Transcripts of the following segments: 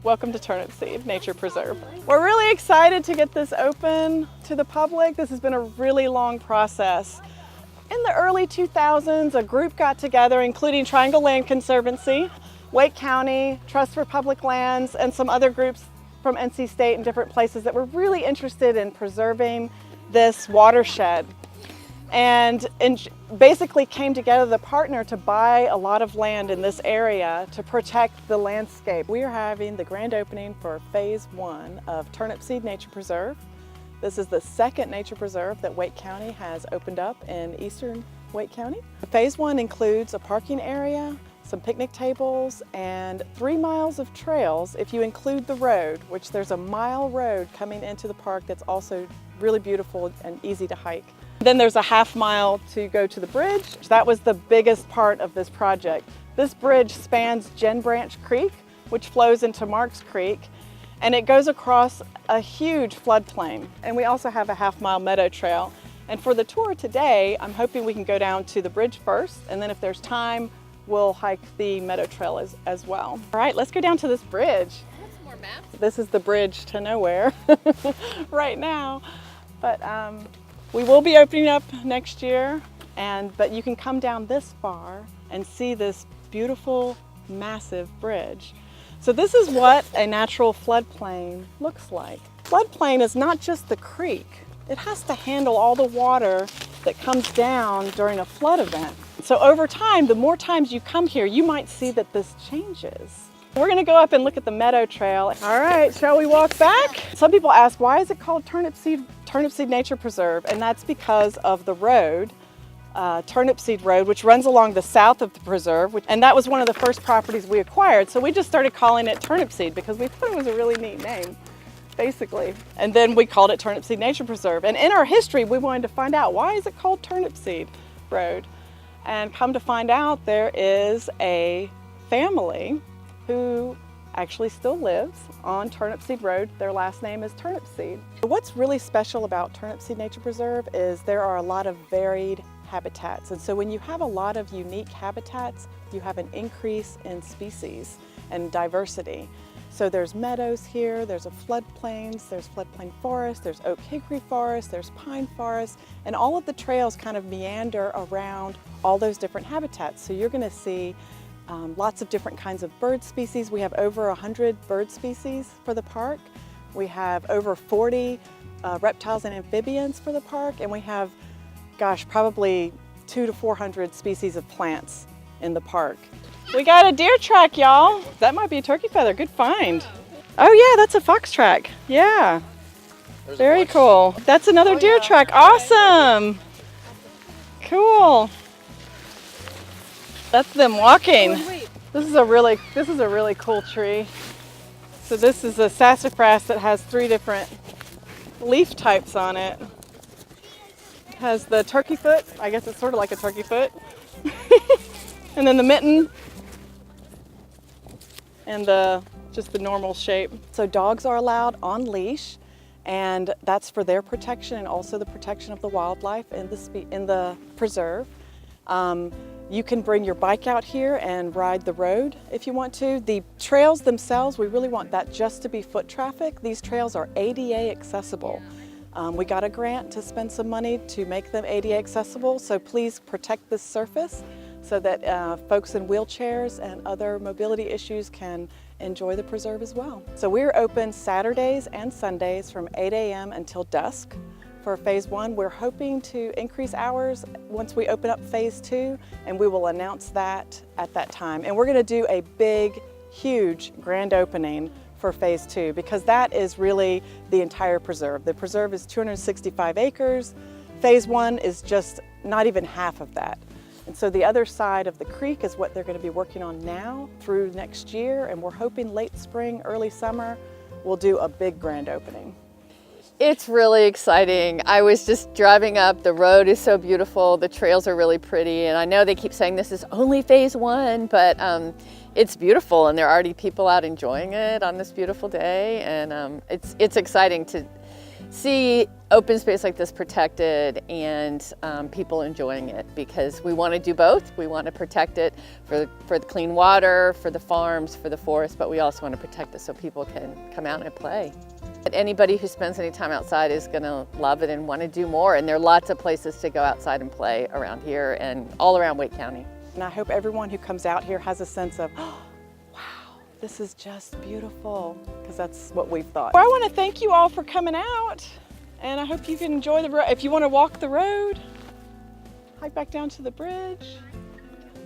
Welcome to Turnipseed Nature Preserve. We're really excited to get this open to the public. This has been a really long process. In the early 2000s, a group got together, including Triangle Land Conservancy, Wake County, Trust for Public Lands, and some other groups from NC State and different places that were really interested in preserving this watershed. And basically came together to partner to buy a lot of land in this area to protect the landscape. We are having the grand opening for phase 1 of Turnipseed Nature Preserve. This is the second nature preserve that Wake County has opened up in eastern Wake County. Phase 1 includes a parking area, some picnic tables, and 3 miles of trails if you include the road, which there's a mile road coming into the park that's also really beautiful and easy to hike. Then there's a half mile to go to the bridge. That was the biggest part of this project. This bridge spans Gin Branch Creek, which flows into Marks Creek, and it goes across a huge floodplain. And we also have a half-mile meadow trail. And for the tour today, I'm hoping we can go down to the bridge first, and then if there's time, we'll hike the meadow trail as well. All right, let's go down to this bridge. More maps. This is the bridge to nowhere right now. But we will be opening up next year, but you can come down this far and see this beautiful, massive bridge. So this is what a natural floodplain looks like. Floodplain is not just the creek. It has to handle all the water that comes down during a flood event. So over time, the more times you come here, you might see that this changes. We're gonna go up and look at the meadow trail. All right, shall we walk back? Some people ask, why is it called Turnipseed Nature Preserve? And that's because of the road, Turnipseed Road, which runs along the south of the preserve. And that was one of the first properties we acquired. So we just started calling it Turnipseed because we thought it was a really neat name, basically. And then we called it Turnipseed Nature Preserve. And in our history, we wanted to find out, why is it called Turnipseed Road? And come to find out, there is a family who actually still lives on Turnipseed Road. Their last name is Turnipseed. What's really special about Turnipseed Nature Preserve is there are a lot of varied habitats. And so when you have a lot of unique habitats, you have an increase in species and diversity. So there's meadows here, there's a floodplains, there's floodplain forest, there's oak hickory forest, there's pine forest, and all of the trails kind of meander around all those different habitats. So you're gonna see lots of different kinds of bird species. We have over 100 bird species for the park. We have over 40 reptiles and amphibians for the park, and we have, gosh, probably 200 to 400 species of plants in the park. We got a deer track, y'all. That might be a turkey feather. Good find. Oh yeah, that's a fox track. Yeah. Very cool. That's another deer track. Awesome. Cool. That's them walking. This is a really cool tree. So this is a sassafras that has 3 different leaf types on it. It has the turkey foot. I guess it's sort of like a turkey foot. And then the mitten and just the normal shape. So dogs are allowed on leash, and that's for their protection and also the protection of the wildlife in the preserve. You can bring your bike out here and ride the road if you want to. The trails themselves, we really want that just to be foot traffic. These trails are ADA accessible. We got a grant to spend some money to make them ADA accessible, so please protect this surface so that folks in wheelchairs and other mobility issues can enjoy the preserve as well. So we're open Saturdays and Sundays from 8 a.m. until dusk. For phase 1, we're hoping to increase hours once we open up phase 2, and we will announce that at that time. And we're gonna do a big, huge grand opening for phase 2 because that is really the entire preserve. The preserve is 265 acres. Phase 1 is just not even half of that. And so the other side of the creek is what they're gonna be working on now through next year, and we're hoping late spring, early summer, we'll do a big grand opening. It's really exciting. I was just driving up. The road is so beautiful. The trails are really pretty. And I know they keep saying this is only phase 1, but it's beautiful. And there are already people out enjoying it on this beautiful day. And it's exciting to see open space like this protected and people enjoying it, because we want to do both. We want to protect it for the clean water, for the farms, for the forest, but we also want to protect it so people can come out and play. But anybody who spends any time outside is going to love it and want to do more, and there are lots of places to go outside and play around here and all around Wake County. And I hope everyone who comes out here has a sense of, oh, wow, this is just beautiful, because that's what we've thought. Well, I want to thank you all for coming out, and I hope you can enjoy the road. If you want to walk the road, hike back down to the bridge,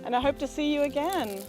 and I hope to see you again.